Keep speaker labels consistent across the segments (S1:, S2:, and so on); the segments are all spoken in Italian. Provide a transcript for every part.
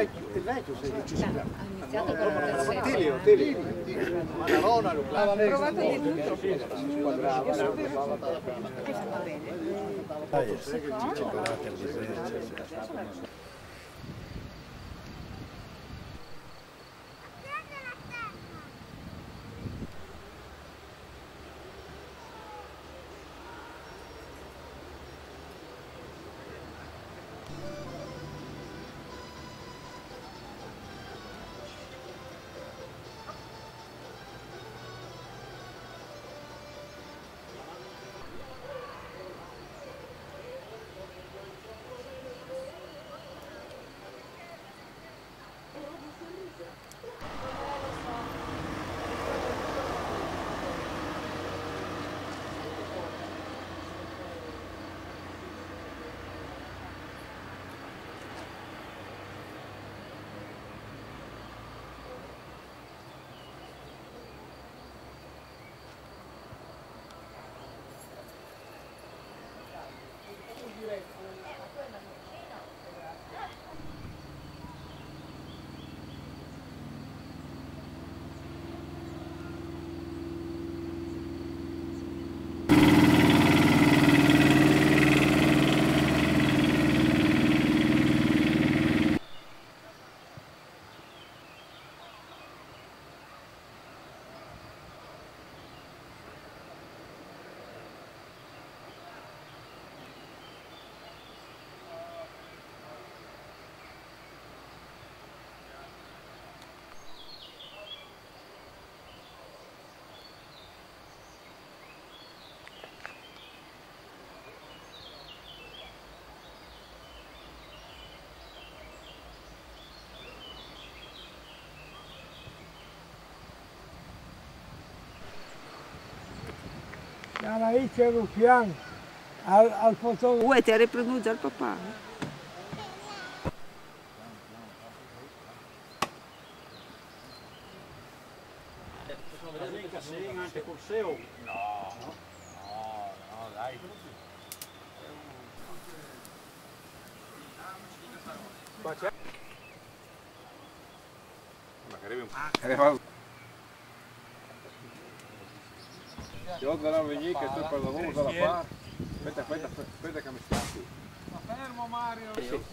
S1: Il vecchio sei
S2: Ha iniziato con il
S1: Tilio, Madarona, lo
S2: provato di tutto.
S3: Lì c'è Rufián, al fotografo.
S2: Uè, ti ha ripreso già il papà?
S1: Possiamo vedere mica segna anche col SEO? No, dai. Qua c'è?
S4: Io devo venire che sto per lavoro dalla parte. Aspetta che mi stiamo.
S3: Ma fermo Mario!
S1: Sì.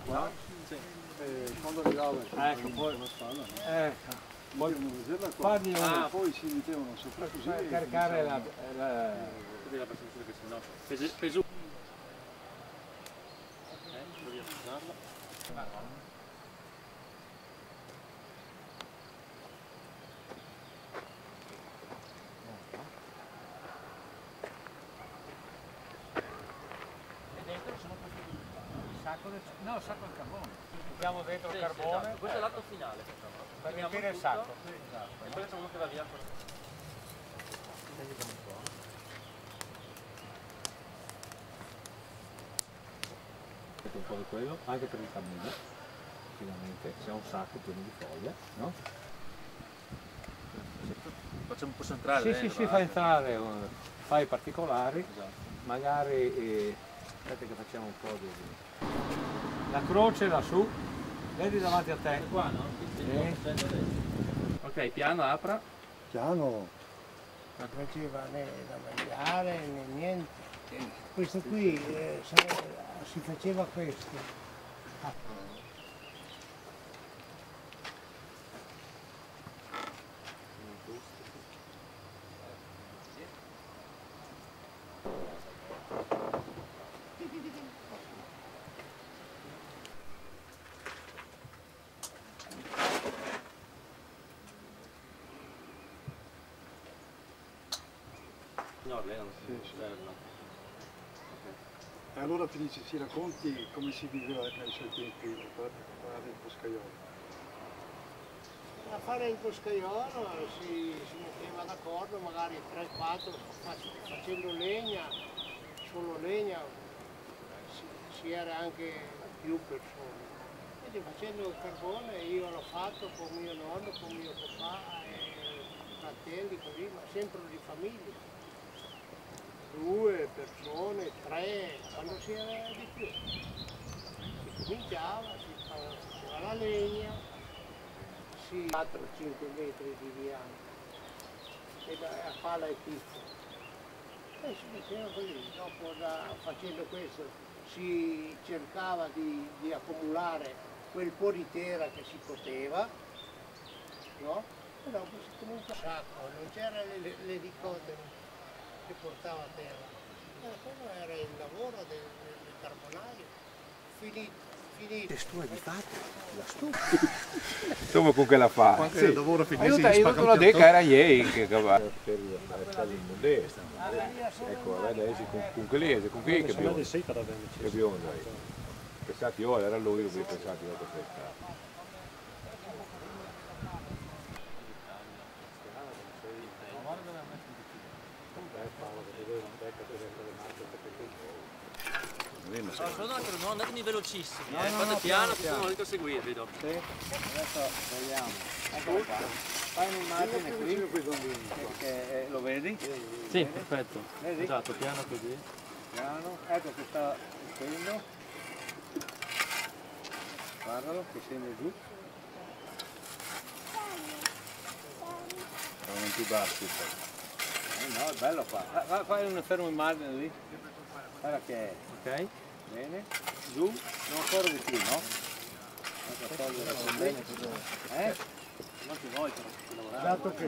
S4: Qua? Sì. Quando arrivava
S1: Ecco, poi
S4: la spalla, no?
S3: Ecco,
S4: Vogliono vederla qua.
S3: Parli
S4: Poi si mettevano sopra così.
S3: per caricare la...
S1: vedi la persona che se no peso. Devi appoggiarla.
S3: No, sacco il carbone. Mettiamo dentro il carbone.
S1: Esatto. Questo è l'atto finale,
S3: Per riempire il sacco.
S1: E poi facciamo uno che va via.
S5: Un po' di quello, anche per il cammino, finalmente, c'è un sacco pieno di foglie, no?
S1: Possiamo entrare?
S5: Sì, fa entrare, fai i particolari, magari, aspetta che facciamo un po' di... La croce lassù, vedi davanti a te.
S1: Qua, no? Ok, piano, apra.
S4: Piano.
S3: Non faceva né da mangiare né niente. Questo qui si faceva questo.
S1: No, lei non si
S4: E allora ti dice, si racconti come si viveva nei suoi tempi preparare il boscaiolo.
S3: A fare il boscaiolo si metteva d'accordo, magari 3-4 facendo legna, solo legna, si era anche più persone. Quindi facendo il carbone io l'ho fatto con mio nonno, con mio papà e fratelli così, ma sempre di famiglia. quando si era di più. Si cominciava, si faceva la legna, 4-5 metri di diametro, e la pala è piccola. E si faceva così, dopo facendo questo si cercava di accumulare quel po' di terra che si poteva, no? E dopo si comincia a sacco, non c'era l'elicottero che portava a terra. Quello era il lavoro del carbonaio, finito.
S5: Le stue di fatto, la stufa.
S4: Insomma, con che la fa?
S6: Sì. Lavoro finito,
S5: Io te lo dico, era ieri che va. Ecco, adesso con che lese, con che bionda. Che bionda. Pensate io, era lui, io pensate io che pensavo.
S1: Allora, non andatemi velocissimi, fate piano che sono lì a seguirvi dopo.
S5: Sì, adesso vediamo. Eccolo qua. Fai un'immagine qui, che lo vedi?
S1: Sì, perfetto.
S5: Vedi?
S1: Esatto, piano così.
S5: Piano, ecco che sta uscendo. Guardalo, che scende giù.
S4: Non più bassi.
S5: No, è bello qua. Fai una fermo immagine lì. Guarda che è.
S1: Ok?
S5: Bene. Giù, non ancora di più, no?
S1: Non ti voglio lavorare.
S3: Dato che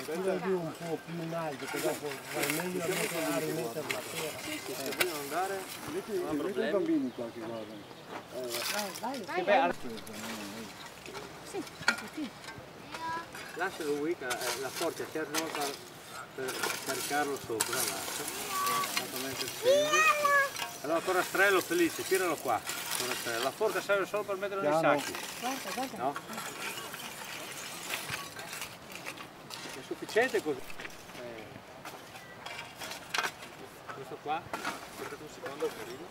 S3: quello di un po' più in alto, che dopo vai meglio a mettere rimettere la terra.
S1: Sì, se vogliono andare, non ha problemi.
S4: Bambini qualche cosa.
S5: Lascialo qui, la forza si arnosa per caricarlo sopra, lascia. Esattamente scende. Allora corastrello felice, tiralo qua. Corastrello. La forza serve solo per metterlo nei sacchi. No? È sufficiente così. Questo qua, aspettate un secondo che arrivo.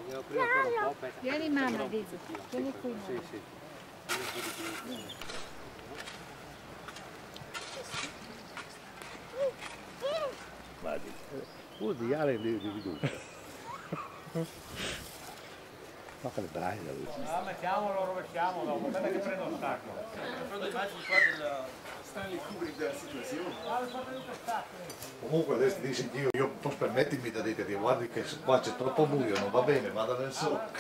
S5: Devo aprire ancora un po', aspetta.
S2: Vieni mamma, Lizo, vieni qui.
S5: Sì, sì. Vieni un po' di più.
S6: Vuol dire di riduce. Ma che le braille da lui.
S5: Ah, mettiamolo, rovesciamo dopo, aspetta che prendo il sacco.
S1: Prendo immagini qua del
S4: Stanley Kubrick della situazione.
S6: Comunque adesso dici io non permettimi da dire, guardi che qua c'è troppo buio, non va bene, vada nel sole.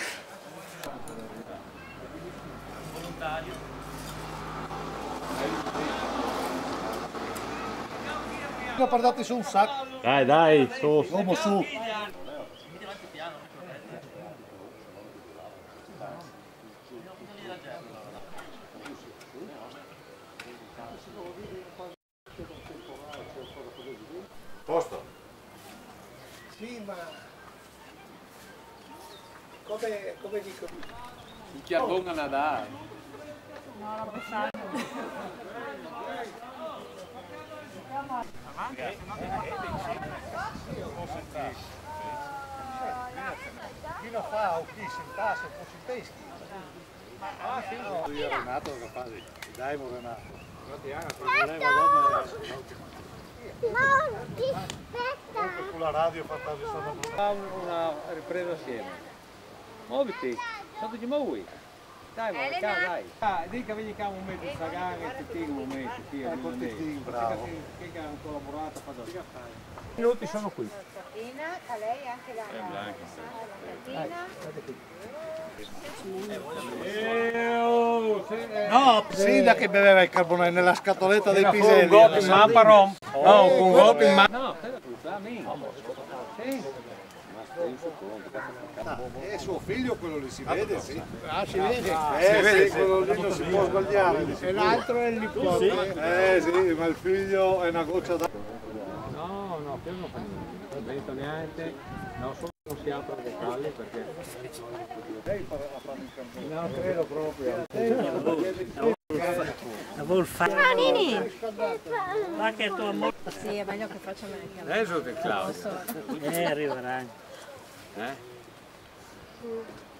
S1: volontario.
S6: Ho portato su un sacco.
S5: Dai, su.
S6: Uomo su.
S1: Metti avanti piano.
S6: Posto.
S3: Sì, ma come dico?
S5: Il chiarbone a nadare.
S6: Fino a fa o chi sentasse un po' si peschi. Ah sì, no. Io Renato lo capazzi. Dai Renato. Con la radio fatta
S5: Una ripresa assieme. Muoviti, sotto di muovi. Dai, dai. Dica vedi che ha un momento di sagare, ti un momento,
S6: bravo.
S5: Che hanno collaborato, fa dopo. I minuti sono qui.
S2: Martina, a lei anche la cartina.
S6: No, Sida che beveva il carbone nella scatoletta dei
S5: Un
S6: piselli.
S5: golpe in mappa rom. No, un golpe in mappa. No, sì.
S6: È suo figlio quello lì, si vede, sì.
S3: Ah, si vede?
S6: Sì, quello lì non si può sbagliare.
S3: E l'altro è il nipote.
S6: Sì, ma il figlio è una goccia d'acqua.
S5: No, più non fa niente. Non vedo niente. No, solo non si apre le calle perché... No, credo proprio.
S2: Nini! Ma che tua morte! Sì, è meglio che faccia anche a me.
S5: Adesso che Claudio.
S1: Arriverà.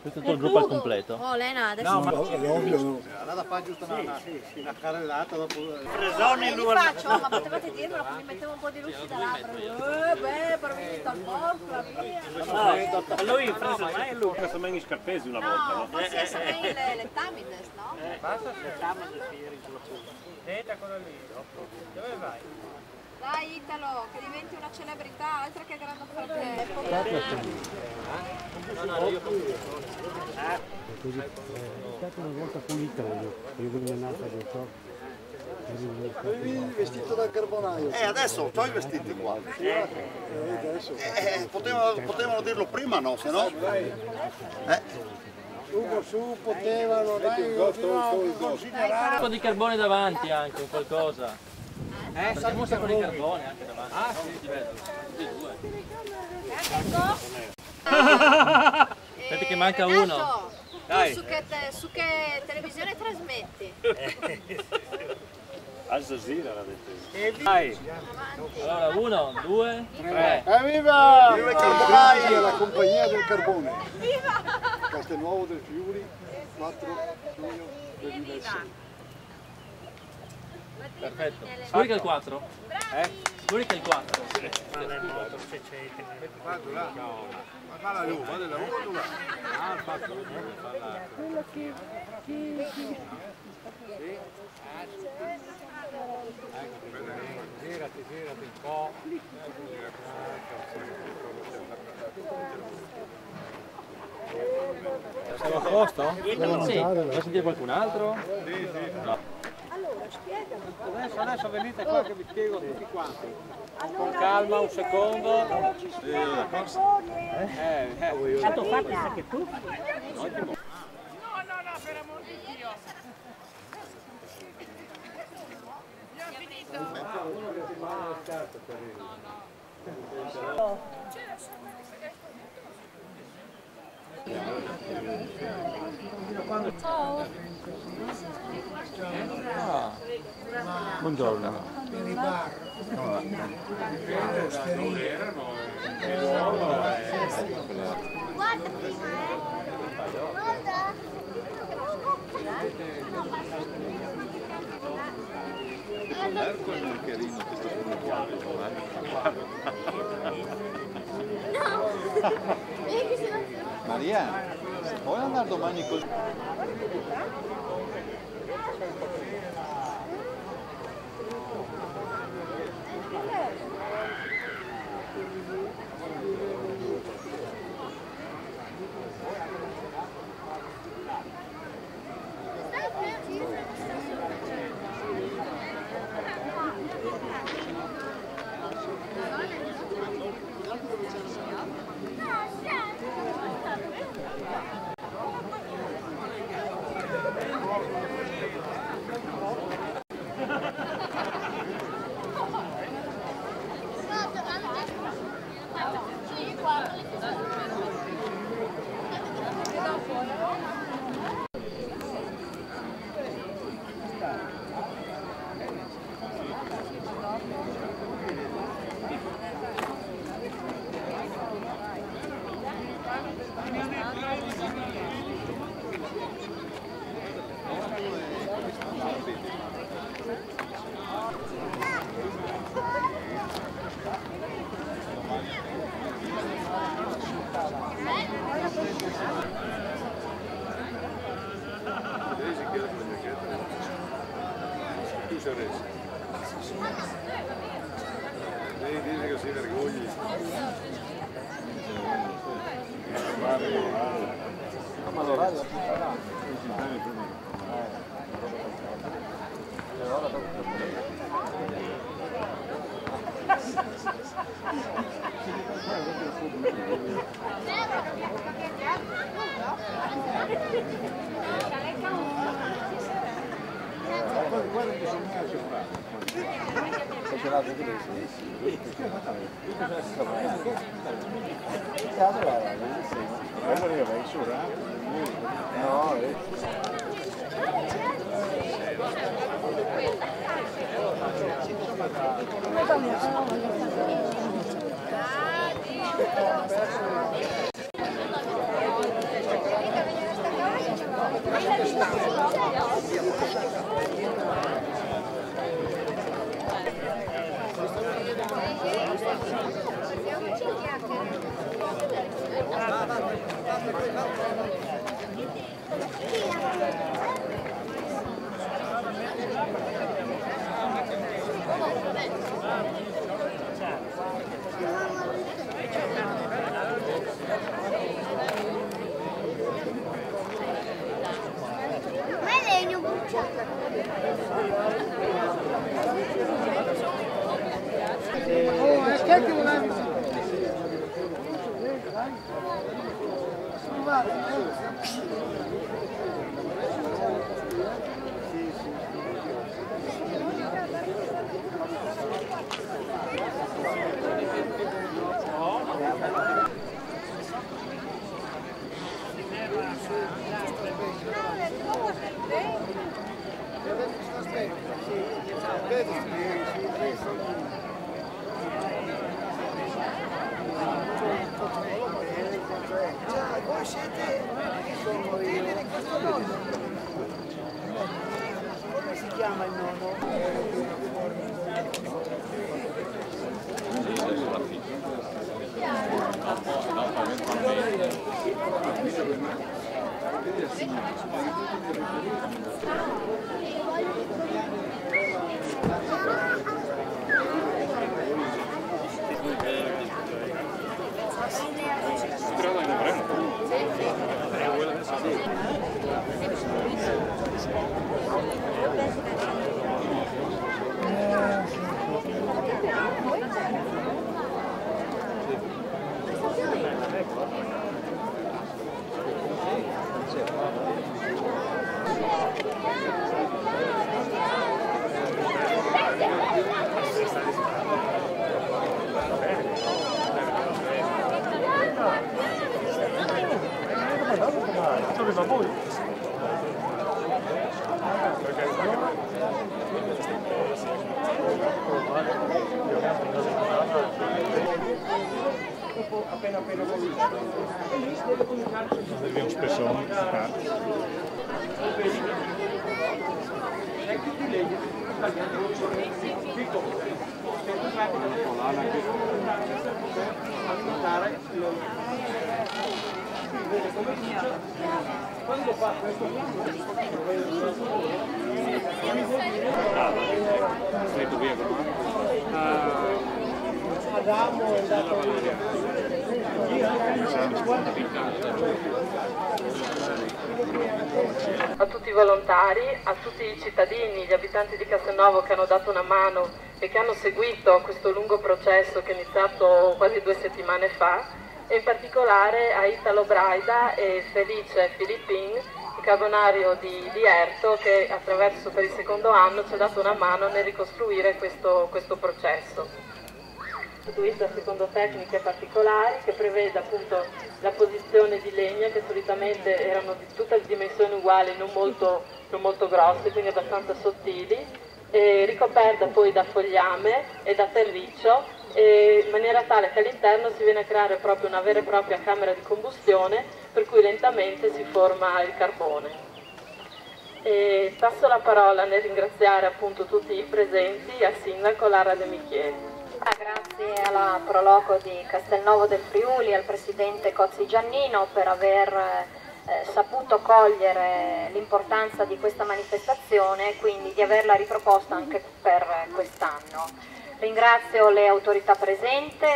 S1: Questo è tutto il gruppo al completo.
S2: Oh Lena, adesso...
S6: No, ma è ovvio, no. Allora fa giusto una carrellata dopo...
S2: Presoni in faccio, ma potevate dirmelo, così mettevo un po' di luci da labbra. Beh, per venire dal porco, via.
S5: Lui preso mai lui. Questo mai in scarpesi una volta,
S2: No,
S5: no?
S2: forse essere le Tamines, no?
S5: Basta se ieri sulla punta. Senta quello lì, dove vai?
S2: Dai Italo, che diventi una celebrità, altra che grande fratello.
S7: Così, è stata una volta pulita, io venivo nata del top.
S6: Vestito da carbonaio.
S8: Adesso ho i vestiti qua.
S6: Adesso.
S8: Potevano dirlo prima, no? Se no?
S3: Su, potevano, dai, considerare.
S1: Un po' di carbone davanti anche, un qualcosa. Facciamo un sacco di carbone anche davanti. Ah sì, aspetta che manca uno.
S2: Dai. Su che televisione trasmetti?
S5: Al Jazeera l'ha detto. Dai.
S1: Allora, 1, 2, 3.
S6: Evviva! Viva il Carbonaio, la compagnia del carbone. Viva! Castelnuovo del Friuli, 4 giugno 2006.
S1: Perfetto. Scurica il 4? Scurica il 4.
S4: Ma fa la luce, guarda la luce. Ah, fatto.
S7: Quello che...
S6: Girati un po'.
S1: Siamo a posto? Sì. Vuoi sentire qualcun altro?
S4: Sì.
S1: No.
S2: Allora, spiegami.
S5: Adesso venite qua che vi spiego tutti quanti. Con calma, un secondo.
S2: Tanto fate anche tu.
S5: No, per amor di Dio. Abbiamo finito.
S2: Ciao.
S1: Buongiorno.
S2: Guarda prima, guarda.
S4: Marco è un carino che sta con Maria, vuoi andare domani così? Tu sei reso. Devi dire che si vergogni. Ma l'orario guarda che sono no,
S2: Ma è legno bruciato.
S3: Voi siete come si chiama il nono?
S4: Serve un spessore.
S1: Quando fa questo
S9: a tutti i volontari, a tutti i cittadini, gli abitanti di Castelnuovo che hanno dato una mano e che hanno seguito questo lungo processo che è iniziato quasi 2 settimane fa, e in particolare a Italo Braida e Felice Filippin, il carbonario di Erto, che attraverso per il secondo anno ci ha dato una mano nel ricostruire questo processo. Istituita secondo tecniche particolari che prevede appunto la posizione di legna, che solitamente erano di tutte le dimensioni uguali, non molto grosse, quindi abbastanza sottili, e ricoperta poi da fogliame e da terriccio, in maniera tale che all'interno si viene a creare proprio una vera e propria camera di combustione, per cui lentamente si forma il carbone. E passo la parola nel ringraziare appunto tutti i presenti al sindaco Lara De Michieli.
S2: Grazie alla Proloco di Castelnuovo del Friuli, al presidente Cozzi Giannino per aver saputo cogliere l'importanza di questa manifestazione e quindi di averla riproposta anche per quest'anno. Ringrazio le autorità presenti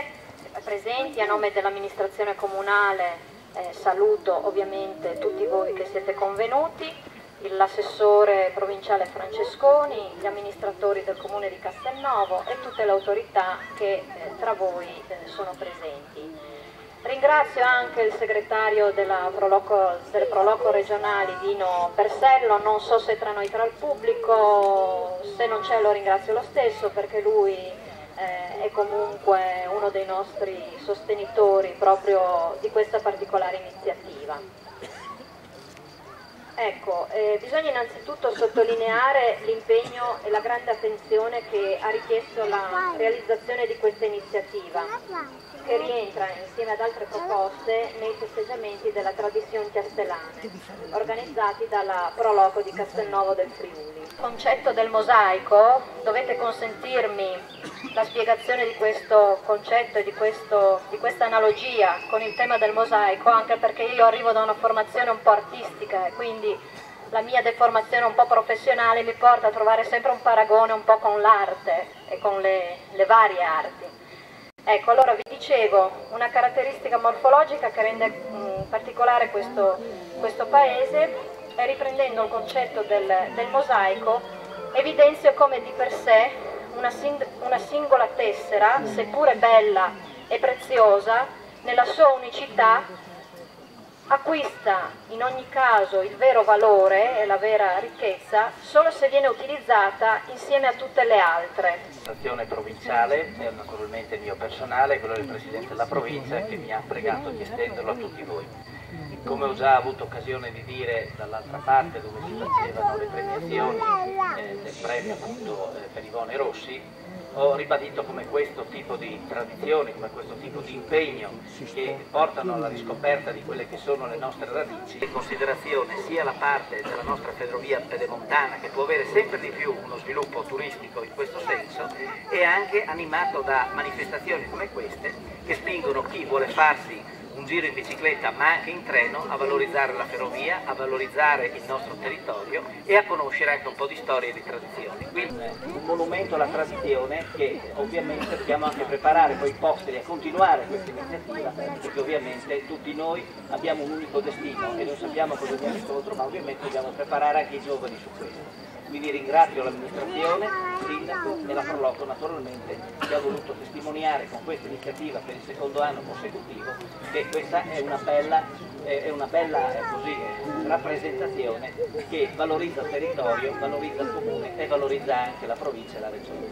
S2: a nome dell'amministrazione comunale, saluto ovviamente tutti voi che siete convenuti, l'assessore provinciale Francesconi, gli amministratori del comune di Castelnuovo e tutte le autorità che tra voi sono presenti. Ringrazio anche il segretario delle Proloco regionali Dino Bersello, non so se tra noi tra il pubblico, se non c'è lo ringrazio lo stesso perché lui è comunque uno dei nostri sostenitori proprio di questa particolare iniziativa. Ecco, bisogna innanzitutto sottolineare l'impegno e la grande attenzione che ha richiesto la realizzazione di questa iniziativa, che rientra insieme ad altre proposte nei festeggiamenti della Tradizione Castellane, organizzati dalla Pro Loco di Castelnuovo del Friuli. Il concetto del mosaico, dovete consentirmi la spiegazione di questo concetto e di questa analogia con il tema del mosaico, anche perché io arrivo da una formazione un po' artistica e quindi la mia deformazione un po' professionale mi porta a trovare sempre un paragone un po' con l'arte e con le varie arti. Ecco, allora vi dicevo, una caratteristica morfologica che rende particolare questo paese, e riprendendo il concetto del mosaico, evidenzio come di per sé una singola tessera, seppure bella e preziosa, nella sua unicità acquista in ogni caso il vero valore e la vera ricchezza solo se viene utilizzata insieme a tutte le altre.
S10: L'azione provinciale è naturalmente il mio personale, quello del Presidente della provincia, che mi ha pregato di estenderlo a tutti voi. Come ho già avuto occasione di dire dall'altra parte, dove si facevano le premiazioni del premio appunto per Ivone Rossi, ho ribadito come questo tipo di tradizioni, come questo tipo di impegno che portano alla riscoperta di quelle che sono le nostre radici, in considerazione sia la parte della nostra ferrovia pedemontana, che può avere sempre di più uno sviluppo turistico in questo senso, e anche animato da manifestazioni come queste che spingono chi vuole farsi un giro in bicicletta ma anche in treno a valorizzare la ferrovia, a valorizzare il nostro territorio e a conoscere anche un po' di storie e di tradizioni. Quindi un monumento alla tradizione che ovviamente dobbiamo anche preparare poi posteri a continuare questa iniziativa, perché ovviamente tutti noi abbiamo un unico destino e non sappiamo cosa abbiamo incontro, ma ovviamente dobbiamo preparare anche i giovani su questo. Quindi ringrazio l'amministrazione, il sindaco e la Pro Loco naturalmente, che ha voluto testimoniare con questa iniziativa per il secondo anno consecutivo che questa è una bella rappresentazione che valorizza il territorio, valorizza il comune e valorizza anche la provincia e la regione.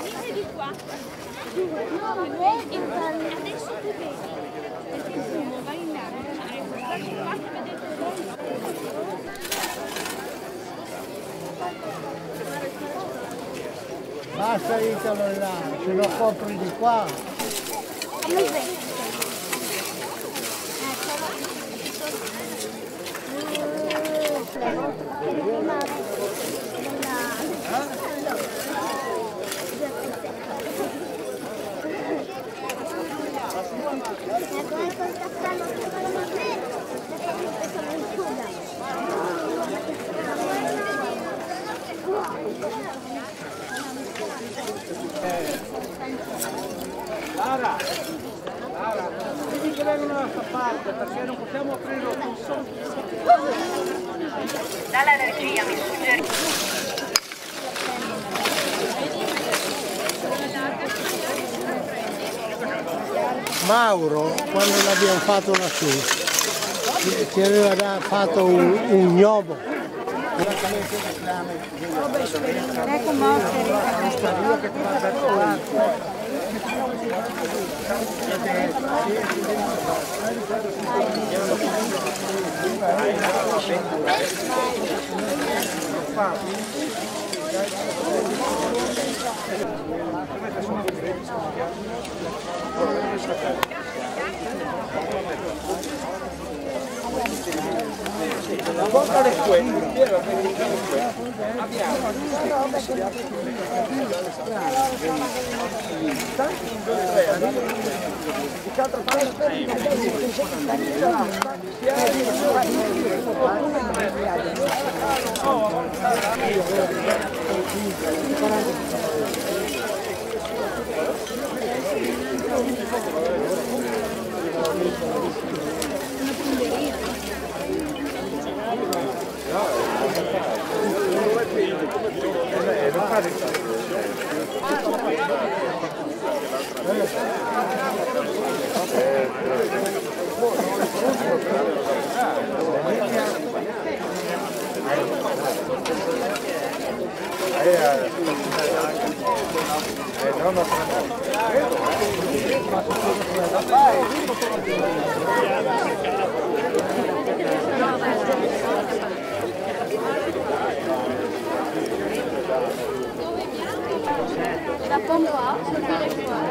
S11: Venite di qua. Adesso tu vedi, perché il fumo va in là, state qua che vedete
S3: Basta Italo là, se lo copri di qua.
S1: Lara, vedi che vengono da questa parte perché non possiamo aprirlo tutto.
S2: Dalla regia mi suggerisco.
S3: Mauro, quando l'abbiamo fatto lassù, ci aveva fatto un gnomo.
S11: Ecco
S1: La volta le abbiamo
S11: La pompa, subire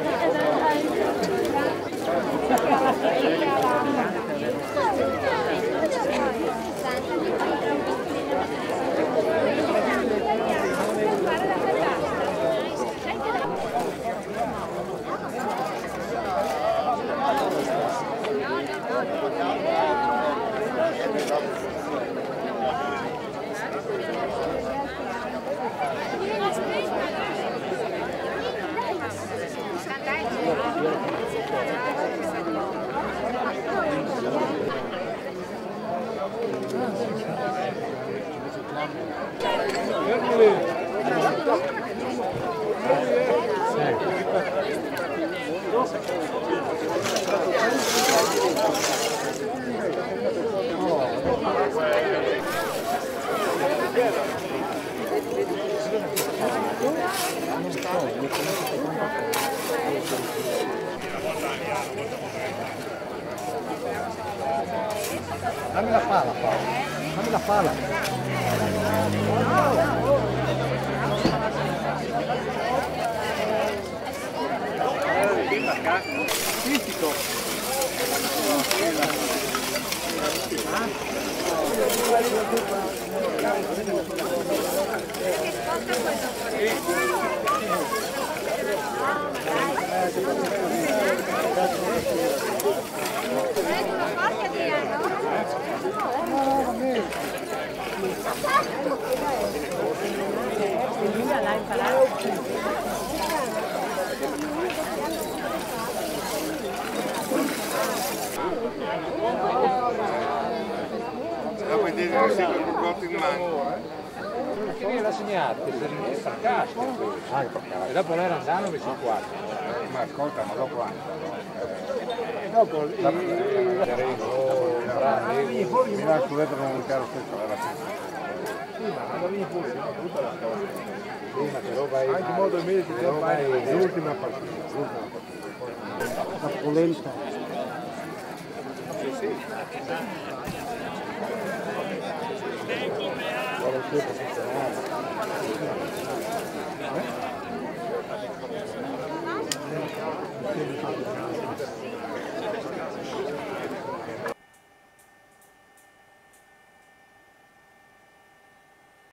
S3: Dammi la pala, Paolo. Dammi la pala.
S4: La vedere se non porto in mano.
S12: Che viene assegnato, è sarcastico. E dopo lei andano invece 4.
S4: Ma ascolta, ma dopo anche.
S12: Dopo il
S4: mi dà il culetto non un caro stesso alla fine.
S12: sì, ma quando vieni fuori, tutta la storia. Prima però vai anche in modo mese, però vai l'ultima partita.
S7: La polenta.
S4: Sì.
S12: Vuole il tempo funzionale.